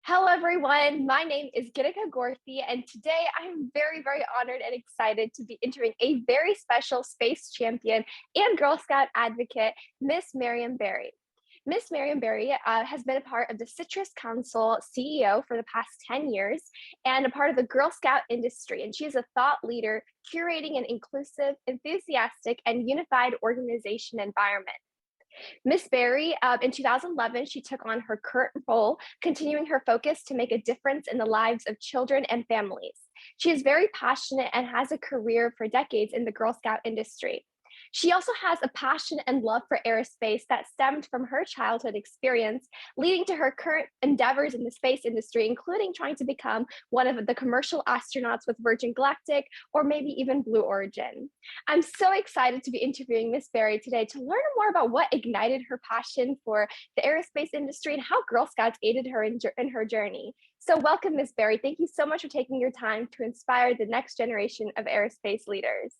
Hello, everyone. My name is Gitika Gorthy, and today I'm very honored and excited to be interviewing a very special space champion and Girl Scout advocate, Miss Maryann Barry. Miss Maryann Barry has been a part of the Citrus Council CEO for the past 10 years and a part of the Girl Scout industry. And she is a thought leader curating an inclusive, enthusiastic, and unified organization environment. Miss Barry, in 2011, she took on her current role, continuing her focus to make a difference in the lives of children and families. She is very passionate and has a career for decades in the Girl Scout industry. She also has a passion and love for aerospace that stemmed from her childhood experience, leading to her current endeavors in the space industry, including trying to become one of the commercial astronauts with Virgin Galactic or maybe even Blue Origin. I'm so excited to be interviewing Miss Barry today to learn more about what ignited her passion for the aerospace industry and how Girl Scouts aided her in her journey. So welcome, Miss Barry. Thank you so much for taking your time to inspire the next generation of aerospace leaders.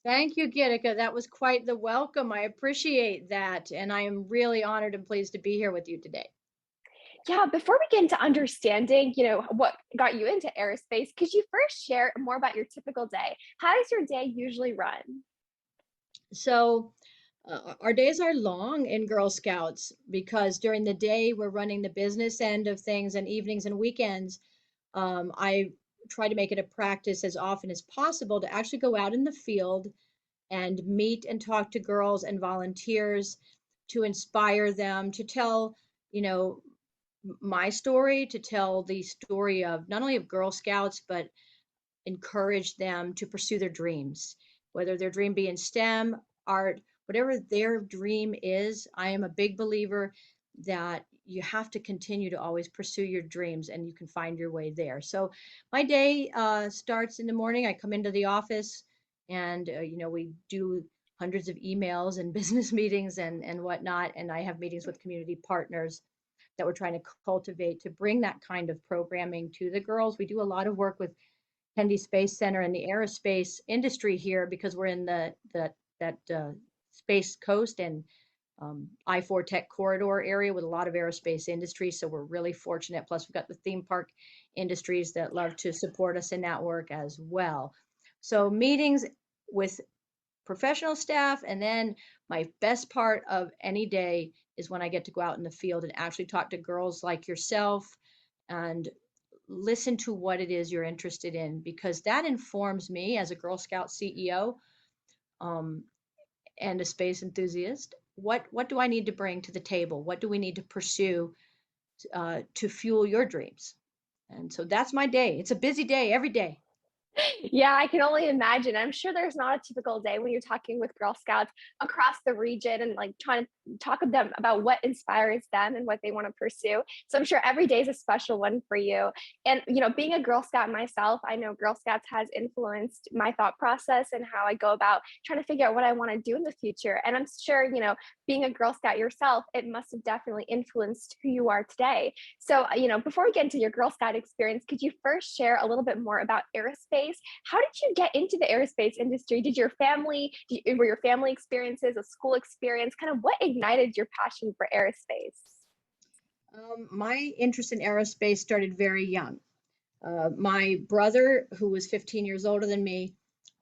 Thank you, Gitika. That was quite the welcome. I appreciate that. And I am really honored and pleased to be here with you today. Yeah, before we get into understanding, what got you into aerospace, could you first share more about your typical day? How does your day usually run? So, our days are long in Girl Scouts because during the day we're running the business end of things, and evenings and weekends, I try to make it a practice as often as possible to actually go out in the field and meet and talk to girls and volunteers to inspire them to tell, you know, my story, to tell the story of not only of Girl Scouts, but encourage them to pursue their dreams, whether their dream be in STEM, art, whatever their dream is. I am a big believer that you have to continue to always pursue your dreams and you can find your way there. So my day starts in the morning. I come into the office and, we do hundreds of emails and business meetings and whatnot. And I have meetings with community partners that we're trying to cultivate to bring that kind of programming to the girls. We do a lot of work with Kennedy Space Center and the aerospace industry here because we're in that Space Coast and I-4 Tech corridor area with a lot of aerospace industry. So we're really fortunate. Plus, we've got the theme park industries that love to support us in that work as well. So meetings with professional staff, and then my best part of any day is when I get to go out in the field and actually talk to girls like yourself and listen to what it is you're interested in, because that informs me as a Girl Scout CEO, um, and a space enthusiast. What do I need to bring to the table? What do we need to pursue to fuel your dreams? And so that's my day. It's a busy day every day. Yeah, I can only imagine. I'm sure there's not a typical day when you're talking with Girl Scouts across the region and like trying to talk with them about what inspires them and what they want to pursue. So I'm sure every day is a special one for you. And being a Girl Scout myself, I know Girl Scouts has influenced my thought process and how I go about trying to figure out what I want to do in the future. And I'm sure, being a Girl Scout yourself, it must have definitely influenced who you are today. So, before we get into your Girl Scout experience, could you first share a little bit more about aerospace? How did you get into the aerospace industry? Were your family experiences, a school experience, kind of what ignited your passion for aerospace? My interest in aerospace started very young. My brother, who was 15 years older than me,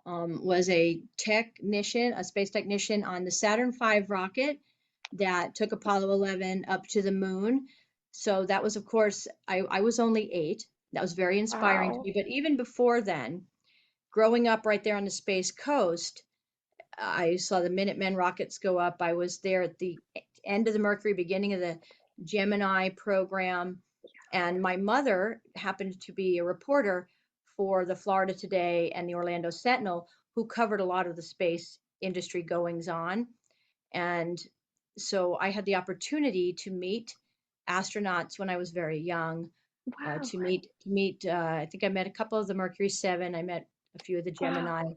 was a technician, a space technician on the Saturn V rocket that took Apollo 11 up to the moon. So that was, of course, I was only 8. That was very inspiring to Wow. me. But even before then, growing up right there on the Space Coast, I saw the Minutemen rockets go up. I was there at the end of the Mercury, beginning of the Gemini program. And my mother happened to be a reporter for the Florida Today and the Orlando Sentinel, who covered a lot of the space industry goings on. And so I had the opportunity to meet astronauts when I was very young. Wow. I think I met a couple of the Mercury 7. I met a few of the Wow. Gemini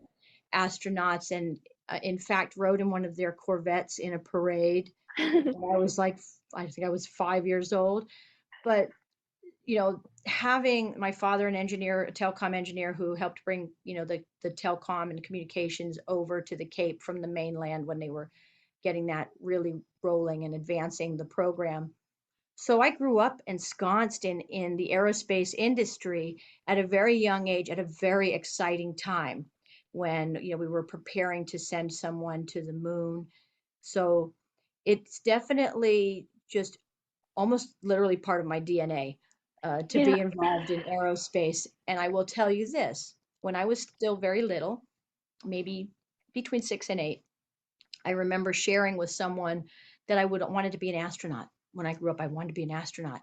astronauts, and in fact rode in one of their Corvettes in a parade. I was like, I think I was 5 years old. But having my father, an engineer, a telecom engineer who helped bring, the telecom and communications over to the Cape from the mainland when they were getting that really rolling and advancing the program. So I grew up ensconced in the aerospace industry at a very young age, at a very exciting time when, we were preparing to send someone to the moon. So it's definitely just almost literally part of my DNA to Yeah. be involved in aerospace. And I will tell you this, when I was still very little, maybe between 6 and 8, I remember sharing with someone that I would wanted to be an astronaut. When I grew up, I wanted to be an astronaut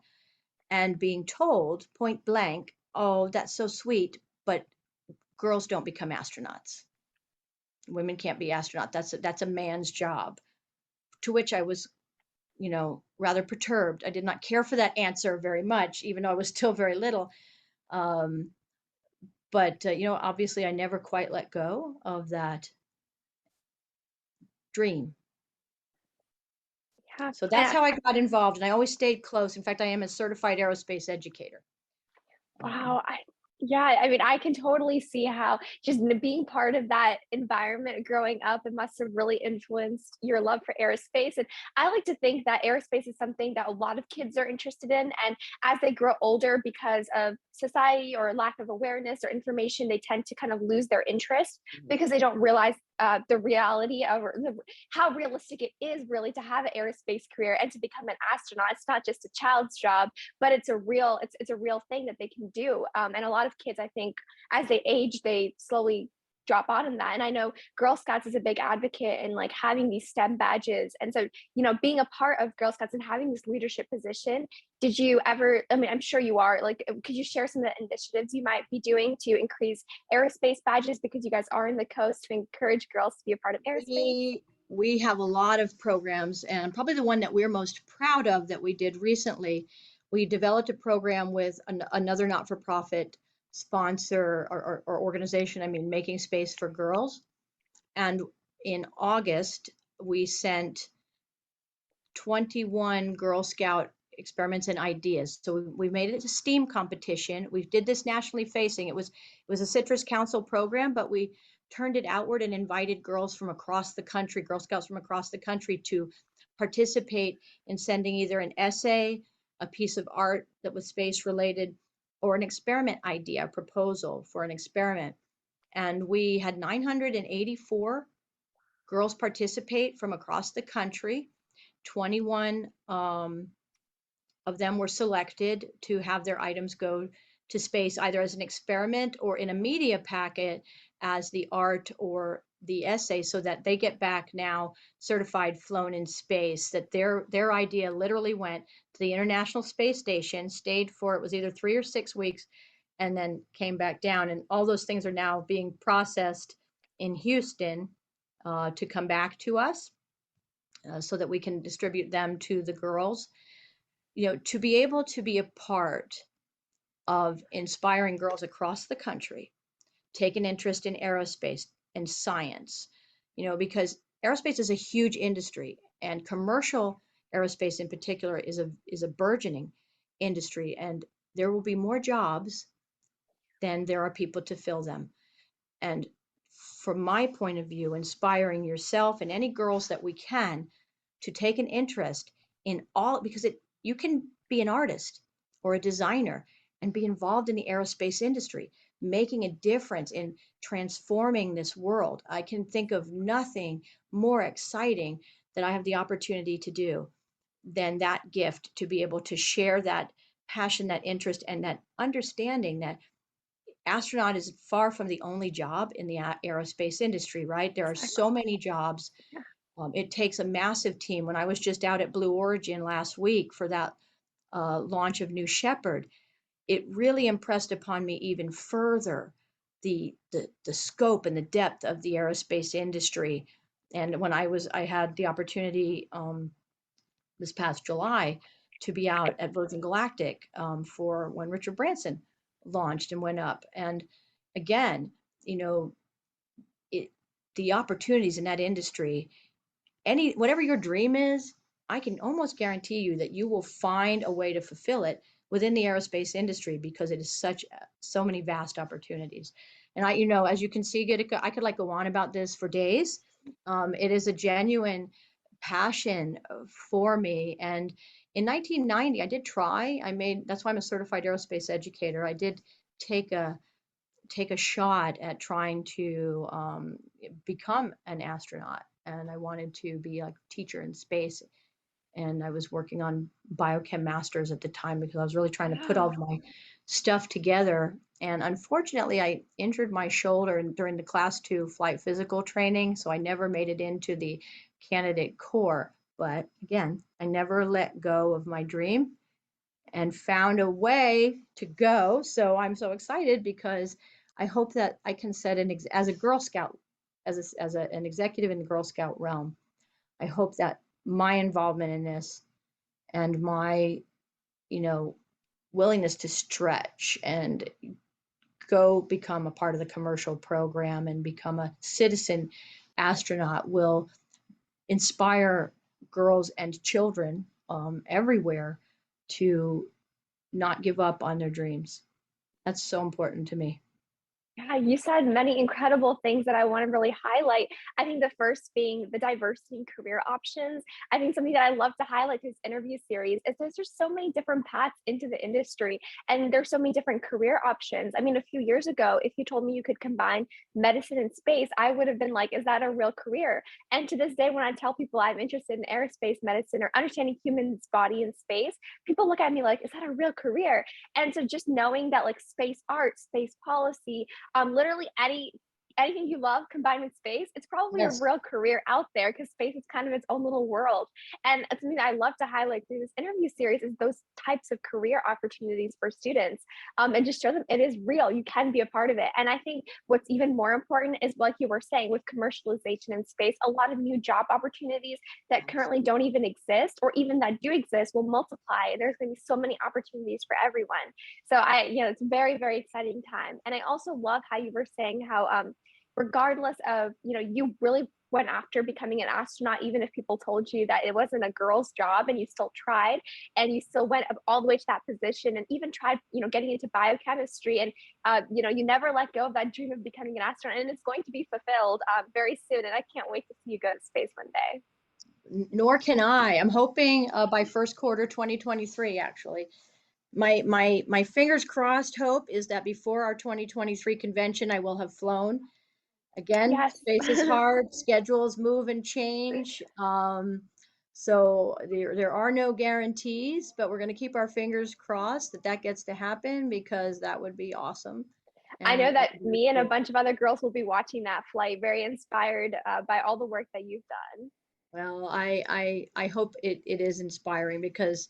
and being told point blank, oh, that's so sweet, but girls don't become astronauts. Women can't be astronauts. That's a man's job. To which I was, rather perturbed. I did not care for that answer very much, even though I was still very little. Um, but obviously, I never quite let go of that dream. Yeah. So that's how I got involved, and I always stayed close. In fact, I am a certified aerospace educator. Um, Wow. Yeah, I mean, I can totally see how just being part of that environment growing up, it must have really influenced your love for aerospace. And I like to think that aerospace is something that a lot of kids are interested in. And as they grow older, because of society or lack of awareness or information, they tend to kind of lose their interest because they don't realize the reality of how realistic it is really to have an aerospace career and to become an astronaut. It's not just a child's job, but it's a real thing that they can do. And a lot of kids, I think, as they age, they slowly drop on in that. And I know Girl Scouts is a big advocate in like having these STEM badges. And so, being a part of Girl Scouts and having this leadership position, did you ever, I mean, I'm sure you are, like, could you share some of the initiatives you might be doing to increase aerospace badges because you guys are in the coast to encourage girls to be a part of aerospace? we have a lot of programs, and probably the one that we're most proud of that we did recently, we developed a program with another not-for-profit sponsor or organization, I mean, Making Space for Girls. And in August, we sent 21 Girl Scout experiments and ideas. So we made it a STEAM competition. We did this nationally facing. It was a Citrus Council program, but we turned it outward and invited girls from across the country, Girl Scouts from across the country, to participate in sending either an essay, a piece of art that was space related, or an experiment idea, a proposal for an experiment. And we had 984 girls participate from across the country. 21 of them were selected to have their items go to space either as an experiment or in a media packet as the art or the essay, so that they get back now certified flown in space, that their idea literally went to the International Space Station, stayed for, it was either 3 or 6 weeks, and then came back down. And all those things are now being processed in Houston to come back to us so that we can distribute them to the girls. To be able to be a part of inspiring girls across the country take an interest in aerospace and science, because aerospace is a huge industry, and commercial aerospace in particular is a burgeoning industry, and there will be more jobs than there are people to fill them. And from my point of view, inspiring yourself and any girls that we can to take an interest in all, because you can be an artist or a designer and be involved in the aerospace industry, making a difference in transforming this world. I can think of nothing more exciting that I have the opportunity to do than that gift, to be able to share that passion, that interest, and that understanding that astronaut is far from the only job in the aerospace industry, right? There are Exactly. so many jobs. Yeah. It takes a massive team. When I was just out at Blue Origin last week for that launch of New Shepard, it really impressed upon me even further the scope and the depth of the aerospace industry. And when I had the opportunity this past July to be out at Virgin Galactic for when Richard Branson launched and went up. And again, you know, it, the opportunities in that industry, whatever your dream is, I can almost guarantee you that you will find a way to fulfill it within the aerospace industry, because it is so many vast opportunities. And as you can see, I could like go on about this for days. It is a genuine passion for me. And in 1990, I did try. That's why I'm a certified aerospace educator. I did take a shot at trying to become an astronaut, and I wanted to be like a teacher in space. And I was working on biochem masters at the time because I was really trying to put all Wow. of my stuff together. And unfortunately, I injured my shoulder during the class 2 flight physical training, so I never made it into the candidate corps. But again, I never let go of my dream and found a way to go. So I'm so excited because I hope that I can set as a Girl Scout, an executive in the Girl Scout realm. I hope that my involvement in this and my, you know, willingness to stretch and go become a part of the commercial program and become a citizen astronaut will inspire girls and children everywhere to not give up on their dreams. That's so important to me. Yeah, you said many incredible things that I want to really highlight. I think the first being the diversity in career options. I think something that I love to highlight this interview series is there's just so many different paths into the industry and there's so many different career options. I mean, a few years ago, if you told me you could combine medicine and space, I would have been like, is that a real career? And to this day, when I tell people I'm interested in aerospace medicine or understanding humans' body in space, people look at me like, is that a real career? And so just knowing that like space art, space policy, literally anything you love combined with space, it's probably a Yes. real career out there because space is kind of its own little world. And it's something that I love to highlight through this interview series is those types of career opportunities for students, and just show them it is real. You can be a part of it. And I think what's even more important is, like you were saying, with commercialization in space, a lot of new job opportunities that currently don't even exist, or even that do exist, will multiply. There's going to be so many opportunities for everyone. So it's a very, very exciting time. And I also love how you were saying how, regardless of, you really went after becoming an astronaut, even if people told you that it wasn't a girl's job, and you still tried and you still went all the way to that position and even tried, getting into biochemistry. And, you never let go of that dream of becoming an astronaut, and it's going to be fulfilled very soon. And I can't wait to see you go to space one day. Nor can I. I'm hoping by first quarter 2023, actually. My fingers crossed hope is that before our 2023 convention, I will have flown. Again, Yes. space is hard, schedules move and change. So there are no guarantees, but we're going to keep our fingers crossed that that gets to happen because that would be awesome I and know that very me and a cool. bunch of other girls will be watching that flight, very inspired by all the work that you've done. Well, I hope it is inspiring because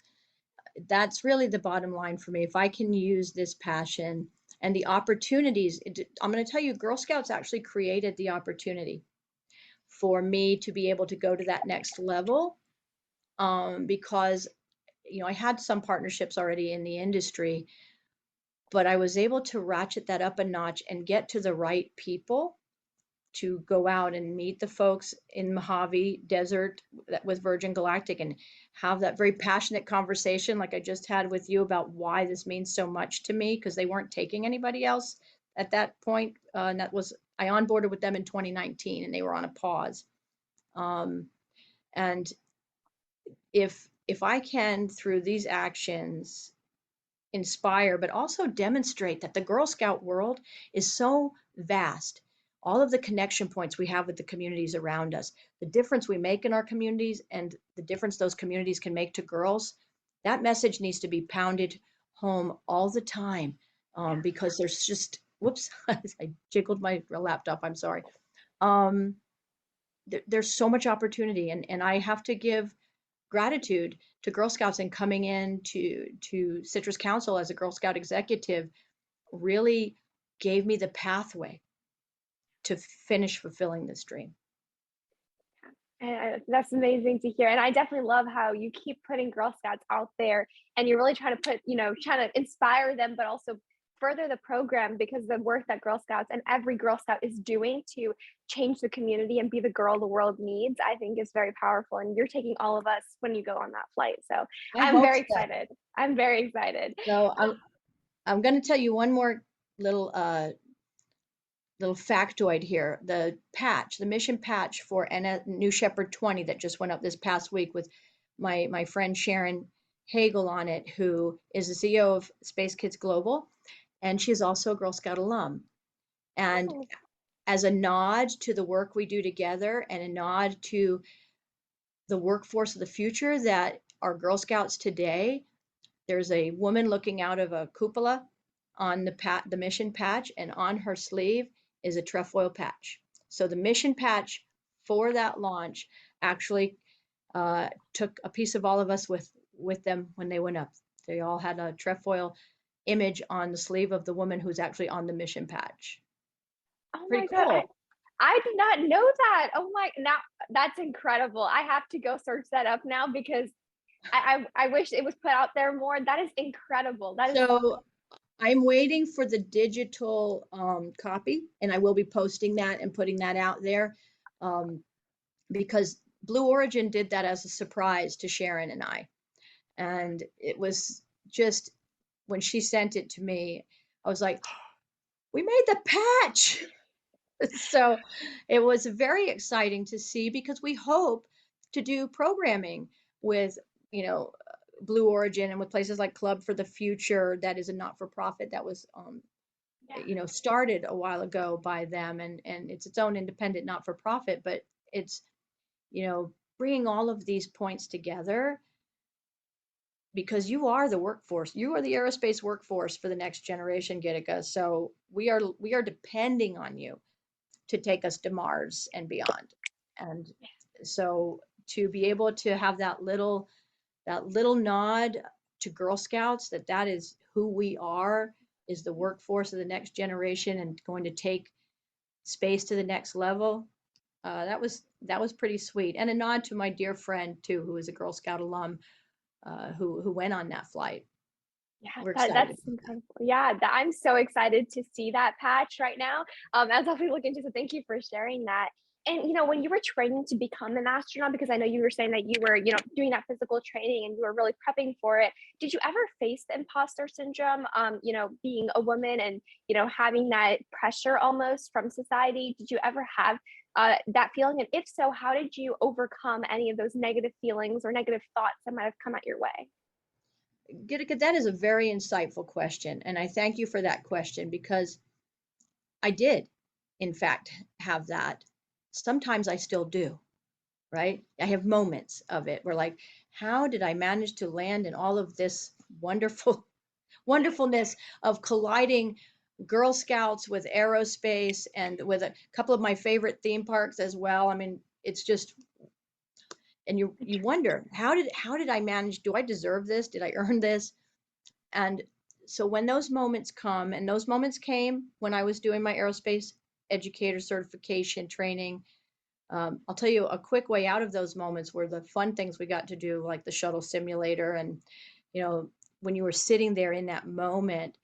that's really the bottom line for me. If I can use this passion and the opportunities, I'm going to tell you, Girl Scouts actually created the opportunity for me to be able to go to that next level, because I had some partnerships already in the industry, but I was able to ratchet that up a notch and get to the right people to go out and meet the folks in Mojave Desert with Virgin Galactic and have that very passionate conversation like I just had with you about why this means so much to me, because they weren't taking anybody else at that point. And I onboarded with them in 2019 and they were on a pause. Um, and if I can, through these actions, inspire, but also demonstrate that the Girl Scout world is so vast. All of the connection points we have with the communities around us, the difference we make in our communities, and the difference those communities can make to girls, that message needs to be pounded home all the time, because there's just, whoops, I jiggled my laptop, I'm sorry. There's so much opportunity, and I have to give gratitude to Girl Scouts, and coming in to Citrus Council as a Girl Scout executive really gave me the pathway to finish fulfilling this dream. And that's amazing to hear. And I definitely love how you keep putting Girl Scouts out there and you're really trying to trying to inspire them, but also further the program, because the work that Girl Scouts and every Girl Scout is doing to change the community and be the girl the world needs, I think is very powerful. And you're taking all of us when you go on that flight. So I I'm hope very so. excited. I'm very excited. So I'm going to tell you one more little little factoid here. The patch, the mission patch for New Shepard 20 that just went up this past week with my friend Sharon Hagel on it, who is the CEO of Space Kids Global, and she is also a Girl Scout alum. And Oh, as a nod to the work we do together and a nod to the workforce of the future that are Girl Scouts today, there's a woman looking out of a cupola on the mission patch, and on her sleeve is a trefoil patch. So the mission patch for that launch actually took a piece of all of us with them when they went up. They all had a trefoil image on the sleeve of the woman who's actually on the mission patch. oh my Pretty God. cool. I did not know that. Oh my, now that's incredible. I have to go search that up now because I wish it was put out there more. That is incredible. That is, So I'm waiting for the digital copy, and I will be posting that and putting that out there, because Blue Origin did that as a surprise to Sharon and I. And it was just, when she sent it to me, I was like, we made the patch. So it was very exciting to see, because we hope to do programming with, Blue Origin, and with places like Club for the Future, that is a not-for-profit that was yeah. started a while ago by them, and it's its own independent not-for-profit, but it's, bringing all of these points together, because you are the workforce. You are the aerospace workforce for the next generation, Gitika. So we are depending on you to take us to Mars and beyond. And so to be able to have that little nod to Girl Scouts, that is who we are, is the workforce of the next generation and going to take space to the next level. That was pretty sweet, and a nod to my dear friend too, who is a Girl Scout alum, who went on that flight. Yeah, We're that's excited. incredible. Yeah, I'm so excited to see that patch right now. As I'll be looking into, so thank you for sharing that. And when you were training to become an astronaut, because I know you were saying that you were, doing that physical training and you were really prepping for it. Did you ever face the imposter syndrome? Being a woman and having that pressure almost from society. Did you ever have that feeling? And if so, how did you overcome any of those negative feelings or negative thoughts that might have come at your way? Gitika, that is a very insightful question, and I thank you for that question, because I did, in fact, have that. Sometimes I still do, right? I have moments of it where, like, how did I manage to land in all of this wonderful wonderfulness of colliding Girl Scouts with aerospace and with a couple of my favorite theme parks as well. I mean, it's just, and you wonder, how did I manage? Do I deserve this? Did I earn this? And so when those moments come, and those moments came when I was doing my aerospace educator certification training, I'll tell you a quick way out of those moments were the fun things we got to do, like the shuttle simulator. And, when you were sitting there in that moment,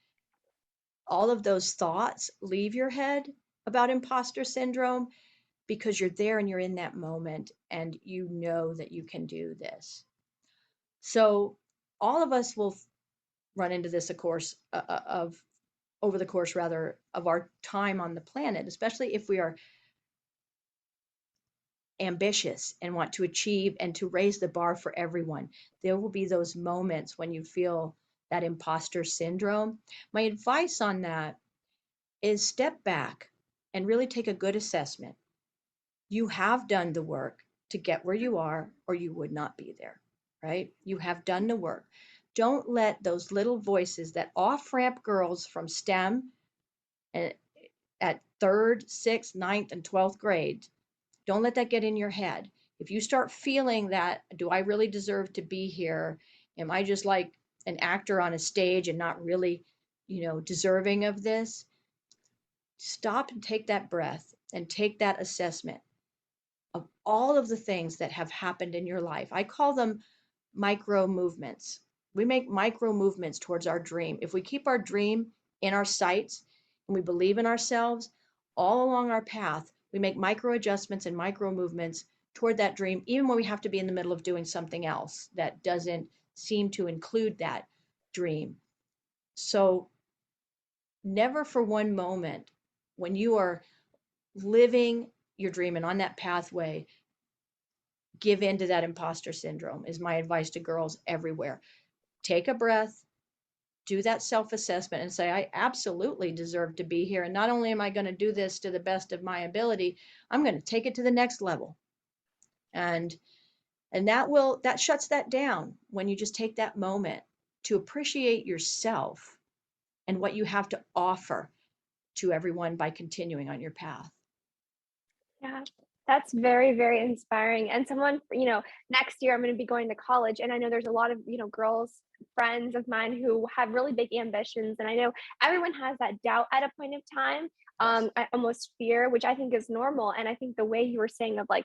all of those thoughts leave your head about imposter syndrome, because you're there and you're in that moment and you know that you can do this. So all of us will run into this, of course, of over the course, rather, of our time on the planet, especially if we are ambitious and want to achieve and to raise the bar for everyone. There will be those moments when you feel that imposter syndrome. My advice on that is step back and really take a good assessment. You have done the work to get where you are, or you would not be there, right? You have done the work. Don't let those little voices, that off ramp girls from STEM at third, sixth, ninth, and 12th grade, don't let that get in your head. If you start feeling that, do I really deserve to be here? Am I just like an actor on a stage and not really, deserving of this? Stop and take that breath and take that assessment of all of the things that have happened in your life. I call them micro movements. We make micro movements towards our dream. If we keep our dream in our sights and we believe in ourselves, all along our path, we make micro adjustments and micro movements toward that dream, even when we have to be in the middle of doing something else that doesn't seem to include that dream. So never for one moment, when you are living your dream and on that pathway, give in to that imposter syndrome is my advice to girls everywhere. Take a breath, do that self-assessment and say, I absolutely deserve to be here. And not only am I going to do this to the best of my ability, I'm going to take it to the next level. And that shuts that down when you just take that moment to appreciate yourself and what you have to offer to everyone by continuing on your path. Yeah, that's very, very inspiring. And someone, next year I'm going to be going to college, and I know there's a lot of, girls, friends of mine who have really big ambitions. And I know everyone has that doubt at a point of time, Yes. almost fear, which I think is normal. And I think the way you were saying of like,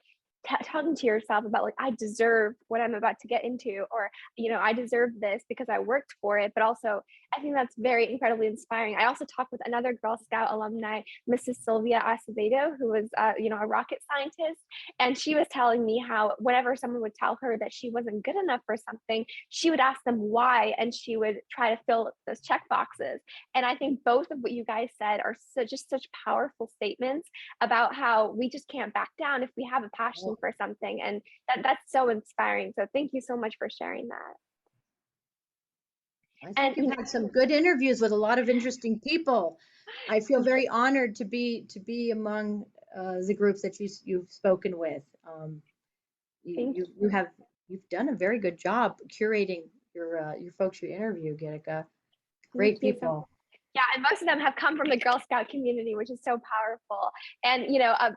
talking to yourself about like, I deserve what I'm about to get into, or I deserve this because I worked for it. But also I think that's very incredibly inspiring. I also talked with another Girl Scout alumni, Mrs. Sylvia Acevedo, who was, a rocket scientist. And she was telling me how whenever someone would tell her that she wasn't good enough for something, she would ask them why, and she would try to fill those check boxes. And I think both of what you guys said are just such powerful statements about how we just can't back down if we have a passion for something. And that's so inspiring. So thank you so much for sharing that. I think And you've had some good interviews with a lot of interesting people. I feel very honored to be among the group that you've spoken with. You thank you you have you've done a very good job curating your folks you interview, Gitika. thank Great you so. people. Yeah, and most of them have come from the Girl Scout community, which is so powerful. And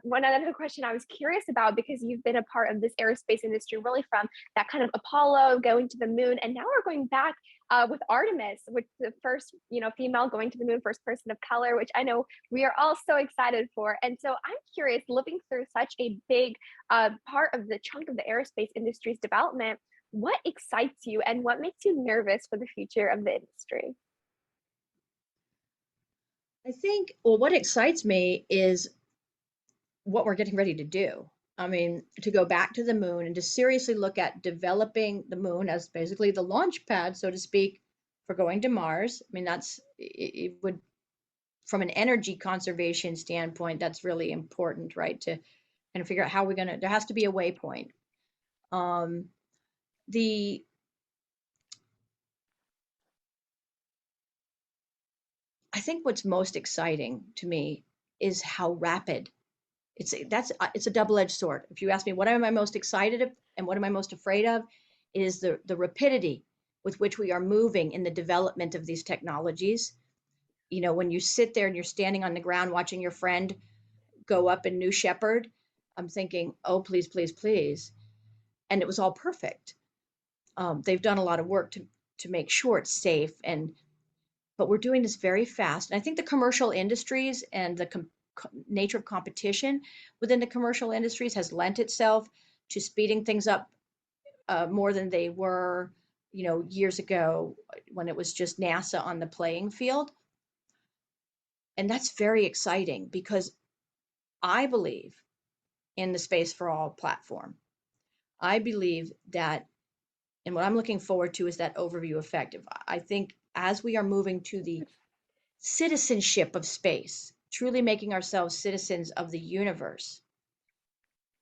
one other question I was curious about, because you've been a part of this aerospace industry, really from that kind of Apollo going to the moon, and now we're going back with Artemis, with the first female going to the moon, first person of color, which I know we are all so excited for. And so I'm curious, living through such a big part of the chunk of the aerospace industry's development, what excites you and what makes you nervous for the future of the industry? I think, well, what excites me is what we're getting ready to do. I mean, to go back to the moon and to seriously look at developing the moon as basically the launch pad, so to speak, for going to Mars. I mean, it would, from an energy conservation standpoint, that's really important, right? To kind of figure out how we're gonna, there has to be a waypoint. Um, the I think what's most exciting to me is how rapid it's a double-edged sword. If you ask me what am I most excited of and what am I most afraid of, is the rapidity with which we are moving in the development of these technologies. When you sit there and you're standing on the ground watching your friend go up in New Shepard, I'm thinking, oh, please, please, please. And it was all perfect. They've done a lot of work to make sure it's safe, but we're doing this very fast. And I think the commercial industries and the nature of competition within the commercial industries has lent itself to speeding things up more than they were, years ago when it was just NASA on the playing field. And that's very exciting because I believe in the Space for All platform. I believe that, and what I'm looking forward to is that overview effect. I think as we are moving to the citizenship of space, truly making ourselves citizens of the universe,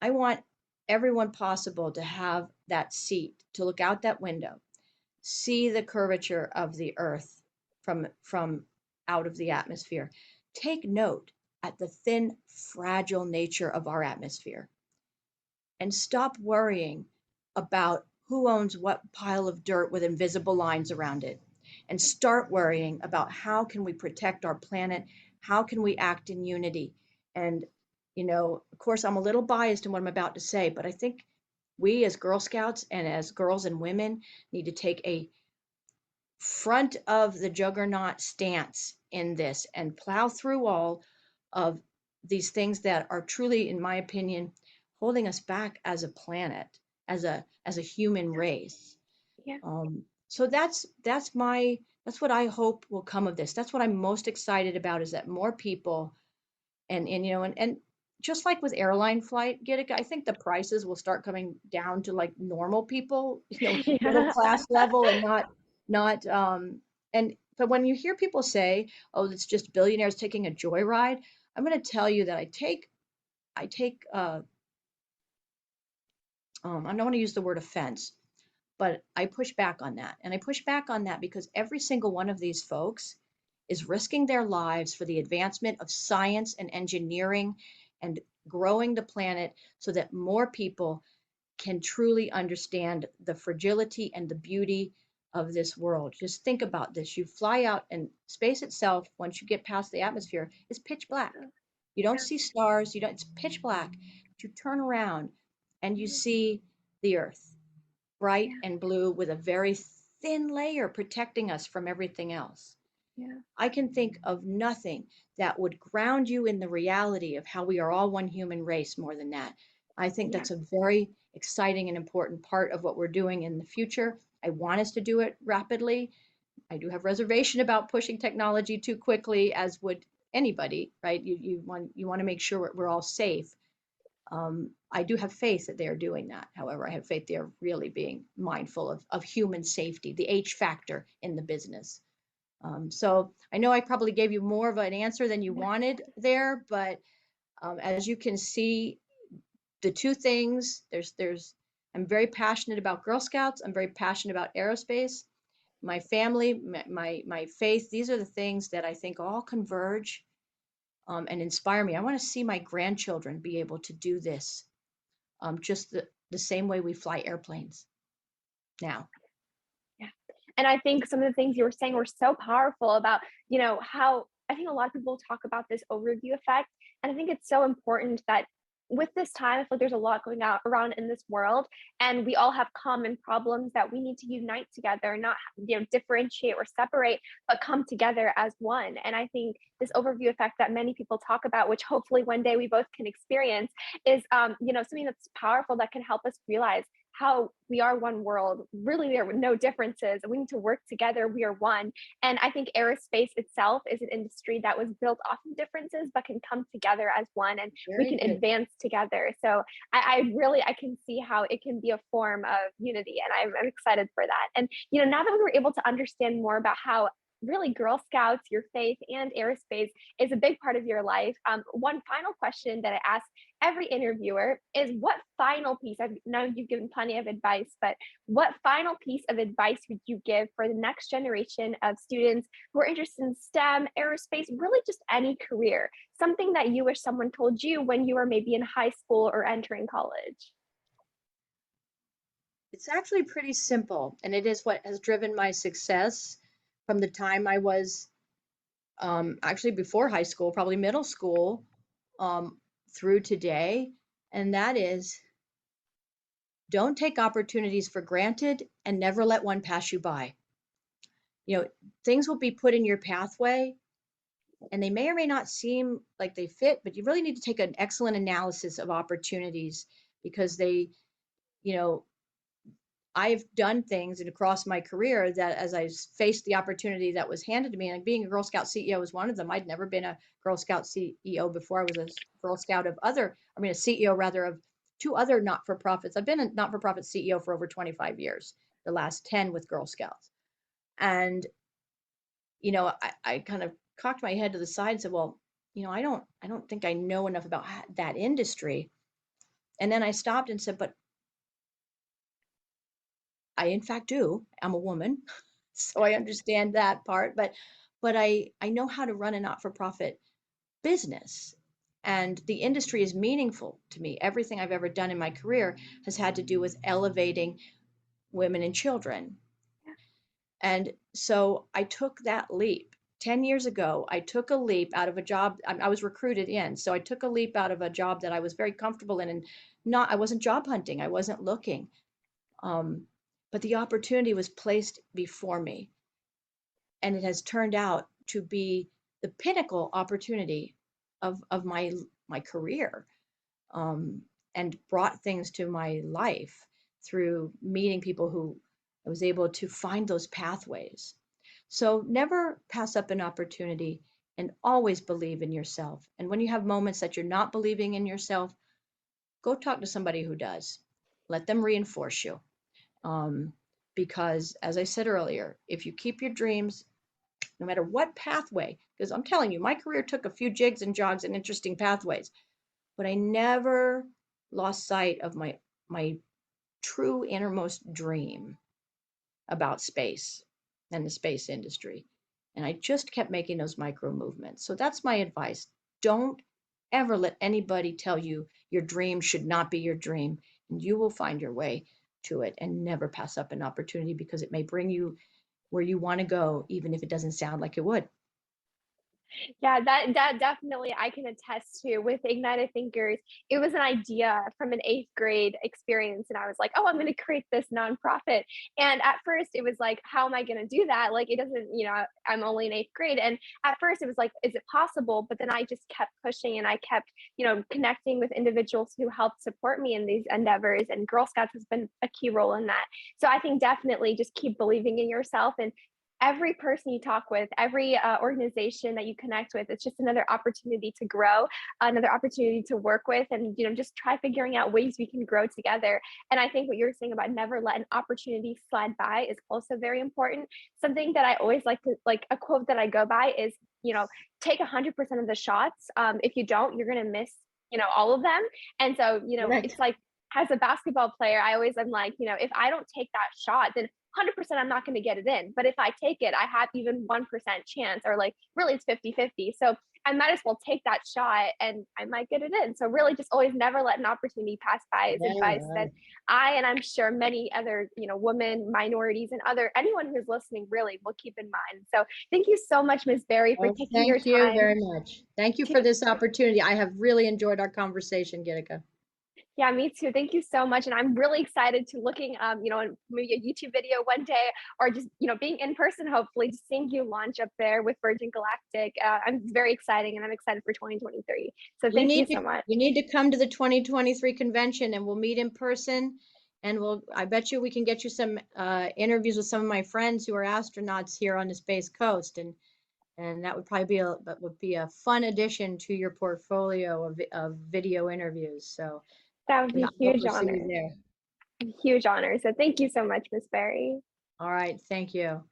I want everyone possible to have that seat, to look out that window, see the curvature of the earth from out of the atmosphere. Take note at the thin, fragile nature of our atmosphere and stop worrying about who owns what pile of dirt with invisible lines around it, and start worrying about how can we protect our planet, how can we act in unity. And of course I'm a little biased in what I'm about to say, but I think we as Girl Scouts and as girls and women need to take a front of the juggernaut stance in this and plow through all of these things that are truly, in my opinion, holding us back as a planet, as a human race. Yeah. So that's what I hope will come of this. That's what I'm most excited about, is that more people and just like with airline flight, Gitika, I think the prices will start coming down to like normal people, middle Yeah. class level, and not and but when you hear people say, oh, it's just billionaires taking a joyride, I'm going to tell you that I take take I don't want to use the word offense, but I push back on that. And I push back on that because every single one of these folks is risking their lives for the advancement of science and engineering and growing the planet so that more people can truly understand the fragility and the beauty of this world. Just think about this. You fly out, and space itself, once you get past the atmosphere, is pitch black. You don't Yeah. see stars, you don't, it's pitch black. But you turn around and you see the earth, bright Yeah. and blue with a very thin layer protecting us from everything else. Yeah. I can think of nothing that would ground you in the reality of how we are all one human race more than that. I think Yeah. that's a very exciting and important part of what we're doing in the future. I want us to do it rapidly. I do have reservation about pushing technology too quickly, as would anybody, right? You want to make sure we're all safe. I do have faith that they are doing that. However, I have faith they are really being mindful of human safety, the H factor in the business. So I know I probably gave you more of an answer than you Yeah. wanted there, but as you can see, the two things, I'm very passionate about Girl Scouts. I'm very passionate about aerospace. My family, my faith, these are the things that I think all converge and inspire me. I want to see my grandchildren be able to do this just the same way we fly airplanes now. Yeah. And I think some of the things you were saying were so powerful about, how I think a lot of people talk about this overview effect. And I think it's so important that with this time, I feel like there's a lot going out around in this world, and we all have common problems that we need to unite together, not differentiate or separate, but come together as one. And I think this overview effect that many people talk about, which hopefully one day we both can experience, is something that's powerful that can help us realize how we are one world. Really, there are no differences. We need to work together. We are one. And I think aerospace itself is an industry that was built off of differences, but can come together as one, and we Very can good. advance together. So I can see how it can be a form of unity. And I'm excited for that. And, now that we were able to understand more about how really Girl Scouts, your faith, and aerospace is a big part of your life. One final question that I ask every interviewer is, what final piece, I know you've given plenty of advice, but what final piece of advice would you give for the next generation of students who are interested in STEM, aerospace, really just any career? Something that you wish someone told you when you were maybe in high school or entering college? It's actually pretty simple, and it is what has driven my success from the time I was actually before high school, probably middle school, um, through today. And that is, don't take opportunities for granted and never let one pass you by. Things will be put in your pathway, and they may or may not seem like they fit, but you really need to take an excellent analysis of opportunities because you know, I've done things and across my career that as I faced the opportunity that was handed to me, and being a Girl Scout CEO was one of them. I'd never been a Girl Scout CEO before. I was a Girl Scout a CEO rather of two other not-for-profits. I've been a not-for-profit CEO for over 25 years, the last 10 with Girl Scouts. And, I kind of cocked my head to the side and said, well, I don't think I know enough about that industry. And then I stopped and said, but I in fact do. I'm a woman, so I understand that part, but I know how to run a not-for-profit business. And the industry is meaningful to me. Everything I've ever done in my career has had to do with elevating women and children. And so I took that leap. 10 years ago, I took a leap out of a job. I was recruited in. So I took a leap out of a job that I was very comfortable in, and I wasn't job hunting. I wasn't looking. Um, but the opportunity was placed before me, and it has turned out to be the pinnacle opportunity of my career, um, and brought things to my life through meeting people who I was able to find those pathways. So never pass up an opportunity and always believe in yourself. And when you have moments that you're not believing in yourself, go talk to somebody who does. Let them reinforce you. Um, because as I said earlier, if you keep your dreams, no matter what pathway, because I'm telling you, my career took a few jigs and jogs and interesting pathways. but I never lost sight of my true innermost dream about space and the space industry. And I just kept making those micro movements. So that's my advice. Don't ever let anybody tell you your dream should not be your dream, and you will find your way to it, and never pass up an opportunity because it may bring you where you want to go, even if it doesn't sound like it would. Yeah, that definitely I can attest to with Ignited Thinkers. It was an idea from an eighth grade experience, and I was like, "Oh, I'm going to create this nonprofit." And at first, it was like, "How am I going to do that?" Like, it doesn't, I'm only in eighth grade, and at first, it was like, "Is it possible?" But then I just kept pushing, and I kept, connecting with individuals who helped support me in these endeavors. And Girl Scouts has been a key role in that. So I think definitely just keep believing in yourself, and every person you talk with, every organization that you connect with, it's just another opportunity to grow, another opportunity to work with, and just try figuring out ways we can grow together. And I think what you're saying about never let an opportunity slide by is also very important. Something that I always like a quote that I go by is, take 100% of the shots. If you don't, you're gonna miss, all of them. And so, Correct. it's like as a basketball player, I always am like, if I don't take that shot, then 100% I'm not going to get it in. But if I take it, I have even 1% chance, or like really it's 50-50. So I might as well take that shot and I might get it in. So really just always never let an opportunity pass by is Yeah, advice that right. and I'm sure many other, women, minorities, and anyone who's listening really will keep in mind. So thank you so much, Ms. Barry, for Oh, taking your thank you time very much. Thank you to for this opportunity. I have really enjoyed our conversation, Gitika. Yeah, me too. Thank you so much. And I'm really excited to looking, maybe a YouTube video one day, or just, being in person, hopefully, just seeing you launch up there with Virgin Galactic. I'm very exciting, and I'm excited for 2023. So You thank you need so to much. you need to come to the 2023 convention, and we'll meet in person, and I bet you we can get you some interviews with some of my friends who are astronauts here on the Space Coast, and that would be a fun addition to your portfolio of video interviews. So, That would be yeah, a I hope huge we'll see you honor. there. A huge honor. So thank you so much, Miss Barry. All right, thank you.